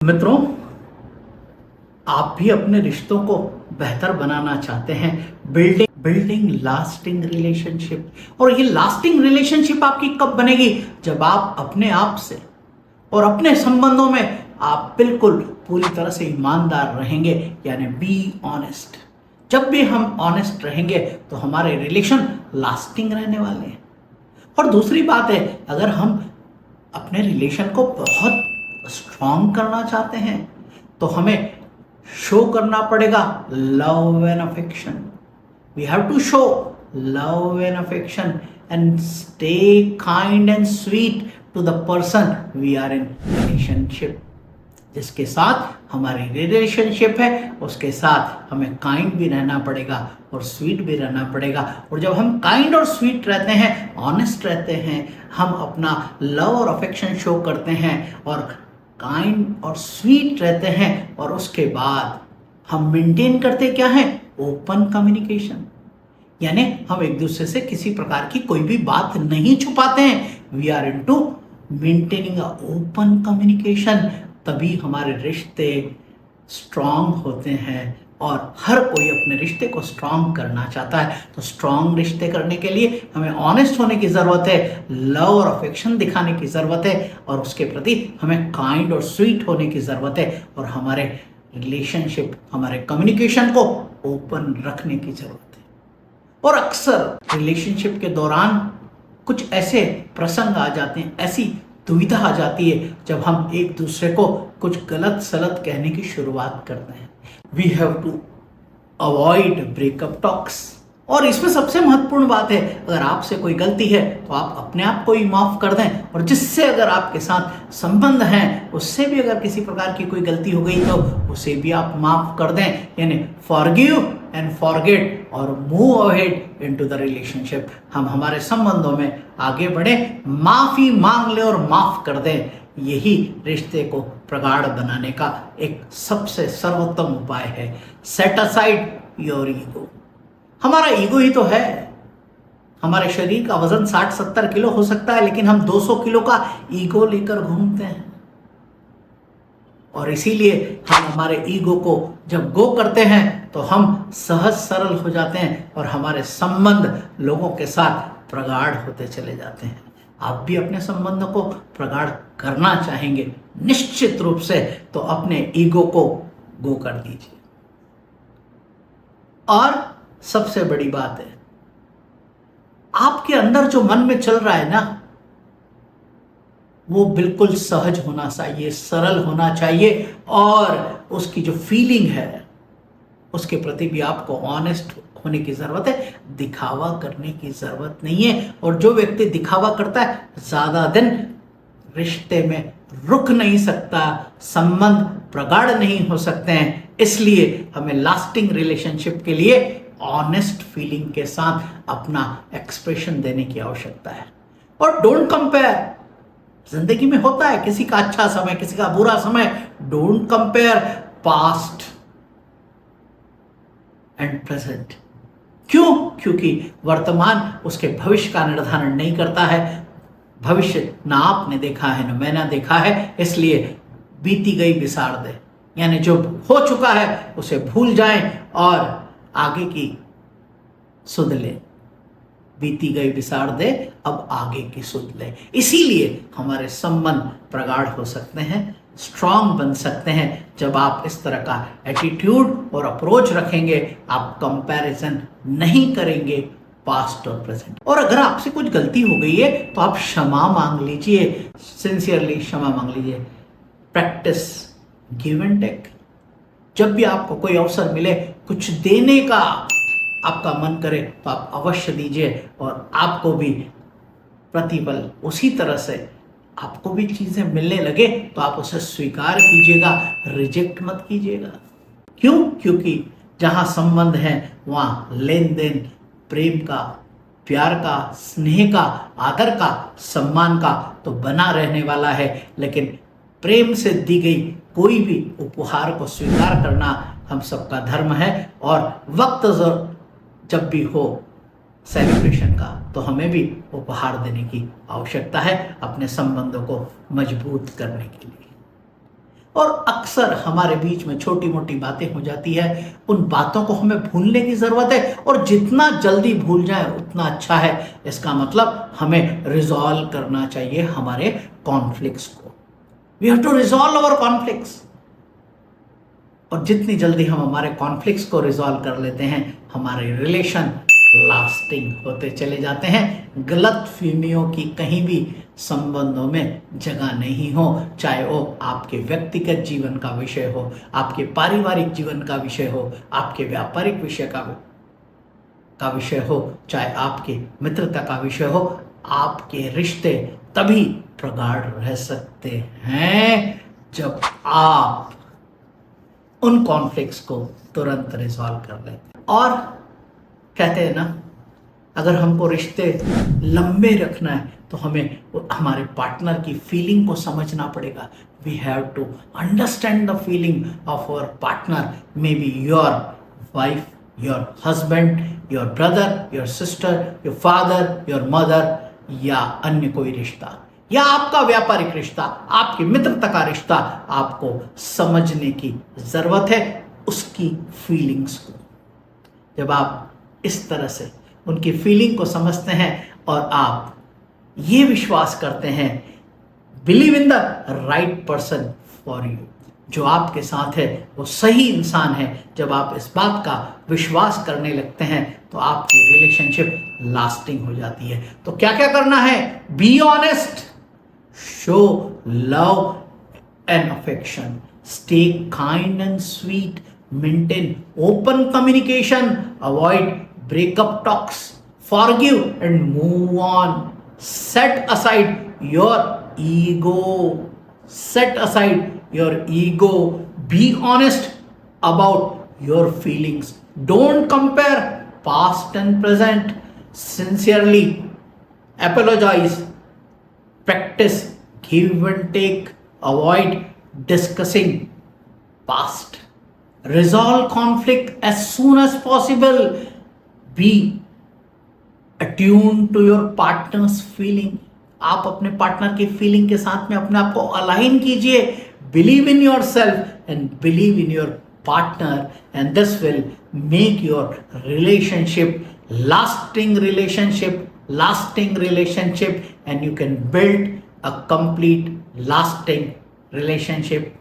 मित्रों, आप भी अपने रिश्तों को बेहतर बनाना चाहते हैं। Building lasting relationship. और ये लास्टिंग रिलेशनशिप आपकी कब बनेगी? जब आप अपने आप से और अपने संबंधों में आप बिल्कुल पूरी तरह से ईमानदार रहेंगे, यानी बी ऑनेस्ट। जब भी हम ऑनेस्ट रहेंगे तो हमारे रिलेशन लास्टिंग रहने वाले हैं। और दूसरी बात है, अगर हम अपने रिलेशन को बहुत स्ट्रांग करना चाहते हैं तो हमें शो करना पड़ेगा love and affection. We have to show love and affection and stay kind and sweet to the person we are in relationship. जिसके साथ हमारी रिलेशनशिप है उसके साथ हमें काइंड भी रहना पड़ेगा और स्वीट भी रहना पड़ेगा। और जब हम काइंड और स्वीट रहते हैं, ऑनेस्ट रहते हैं, हम अपना लव और अफेक्शन शो करते हैं और काइंड और स्वीट रहते हैं, और उसके बाद हम मेंटेन करते क्या है? Open communication. यानी हम एक दूसरे से किसी प्रकार की कोई भी बात नहीं छुपाते हैं। We are into maintaining a open communication. तभी हमारे रिश्ते स्ट्रांग होते हैं और हर कोई अपने रिश्ते को स्ट्रांग करना चाहता है। तो स्ट्रांग रिश्ते करने के लिए हमें ऑनेस्ट होने की ज़रूरत है, लव और अफेक्शन दिखाने की ज़रूरत है, और उसके प्रति हमें काइंड और स्वीट होने की ज़रूरत है, और हमारे रिलेशनशिप, हमारे कम्युनिकेशन को ओपन रखने की ज़रूरत है। और अक्सर रिलेशनशिप के दौरान कुछ ऐसे प्रसंग आ जाते हैं, ऐसी दुविधा आ जाती है जब हम एक दूसरे को कुछ गलत सलत कहने की शुरुआत करते हैं। We have to avoid breakup talks. और इसमें सबसे महत्वपूर्ण बात है, अगर आपसे कोई गलती है तो आप अपने आप को ही माफ़ कर दें, और जिससे अगर आपके साथ संबंध हैं उससे भी अगर किसी प्रकार की कोई गलती हो गई तो उसे भी आप माफ़ कर दें। यानी फॉरगिव एंड फॉरगेट और move ahead into the relationship. हम हमारे संबंधों में आगे बढ़े, माफ़ी मांग ले और माफ़ कर दें। यही रिश्ते को प्रगाढ़ बनाने का एक सबसे सर्वोत्तम उपाय है। Set aside your ego. हमारा ईगो ही तो है। हमारे शरीर का वजन 60-70 किलो हो सकता है, लेकिन हम 200 किलो का ईगो लेकर घूमते हैं। और इसीलिए हम हमारे ईगो को जब गो करते हैं तो हम सहज सरल हो जाते हैं और हमारे संबंध लोगों के साथ प्रगाढ़ होते चले जाते हैं। आप भी अपने संबंध को प्रगाढ़ करना चाहेंगे निश्चित रूप से, तो अपने ईगो को गो कर दीजिए। और सबसे बड़ी बात है, आपके अंदर जो मन में चल रहा है ना, वो बिल्कुल सहज होना चाहिए, सरल होना चाहिए, और उसकी जो फीलिंग है उसके प्रति भी आपको ऑनेस्ट होने की ज़रूरत है। दिखावा करने की ज़रूरत नहीं है। और जो व्यक्ति दिखावा करता है ज़्यादा दिन रिश्ते में रुक नहीं सकता, संबंध प्रगाढ़ नहीं हो सकते हैं। इसलिए हमें लास्टिंग रिलेशनशिप के लिए ऑनेस्ट फीलिंग के साथ अपना एक्सप्रेशन देने की आवश्यकता है। और डोंट कंपेयर। जिंदगी में होता है किसी का अच्छा समय, किसी का बुरा समय। Don't compare past and present. क्यों? क्योंकि वर्तमान उसके भविष्य का निर्धारण नहीं करता है। भविष्य ना आपने देखा है ना मैंने देखा है, इसलिए बीती गई बिसार दे। यानी जो हो चुका है उसे भूल जाएं और आगे की सुध ले। बीती गई बिसार दे, अब आगे की सुध ले। इसीलिए हमारे संबंध प्रगाढ़ हो सकते हैं, स्ट्रांग बन सकते हैं, जब आप इस तरह का एटीट्यूड और अप्रोच रखेंगे। आप कंपैरिजन नहीं करेंगे पास्ट और प्रेजेंट। और अगर आपसे कुछ गलती हो गई है तो आप क्षमा मांग लीजिए, सिंसियरली क्षमा मांग लीजिए। Practice give and take. जब भी आपको कोई अवसर मिले, कुछ देने का आपका मन करे तो आप अवश्य दीजिए, और आपको भी प्रतिफल उसी तरह से आपको भी चीज़ें मिलने लगे तो आप उसे स्वीकार कीजिएगा, रिजेक्ट मत कीजिएगा। क्यों? क्योंकि जहाँ संबंध है वहाँ लेन देन प्रेम का, प्यार का, स्नेह का, आदर का, सम्मान का तो बना रहने वाला है। लेकिन प्रेम से दी गई कोई भी उपहार को स्वीकार करना हम सबका धर्म है। और वक्त जब भी हो सेलिब्रेशन का तो हमें भी उपहार देने की आवश्यकता है अपने संबंधों को मजबूत करने के लिए। और अक्सर हमारे बीच में छोटी मोटी बातें हो जाती है, उन बातों को हमें भूलने की जरूरत है, और जितना जल्दी भूल जाए उतना अच्छा है। इसका मतलब हमें रिजॉल्व करना चाहिए हमारे कॉन्फ्लिक्ट्स को। We have to resolve our conflicts, और जितनी जल्दी हम हमारे कॉन्फ्लिक्ट्स को रिजॉल्व कर लेते हैं, हमारे रिलेशन लास्टिंग होते चले जाते हैं। गलत फहमियों की कहीं भी संबंधों में जगह नहीं हो, चाहे वो आपके व्यक्तिगत जीवन का विषय हो, आपके पारिवारिक जीवन का विषय हो, आपके व्यापारिक विषय का विषय हो, चाहे आपके मित्रता का विषय हो। आपके रिश्ते तभी प्रगाढ़ रह सकते हैं जब आप उन कॉन्फ्लिक्ट्स को तुरंत रिजॉल्व कर लेते हैं। और कहते हैं ना, अगर हमको रिश्ते लंबे रखना है तो हमें हमारे पार्टनर की फीलिंग को समझना पड़ेगा। We have to understand the feeling of our partner, maybe your wife, your husband, your brother, your sister, your father, your mother, या अन्य कोई रिश्ता, या आपका व्यापारिक रिश्ता, आपकी मित्रता का रिश्ता। आपको समझने की जरूरत है उसकी फीलिंग्स को। जब आप इस तरह से उनकी फीलिंग को समझते हैं और आप ये विश्वास करते हैं, believe in the right person for you, जो आपके साथ है वो सही इंसान है, जब आप इस बात का विश्वास करने लगते हैं तो आपकी रिलेशनशिप लास्टिंग हो जाती है। तो क्या क्या करना है? Be honest, show love and affection, stay kind and sweet, maintain open communication, avoid breakup talks, forgive and move on, set aside your ego, set aside your ego, be honest about your feelings, don't compare past and present, sincerely apologize, practice give and take, avoid discussing past, resolve conflict as soon as possible, be attuned to your partner's feeling, आप अपने partner की feeling के साथ में अपने आप को align कीजिए, believe in your self and believe in your partner, and this will make your relationship lasting relationship, and you can build a complete lasting relationship.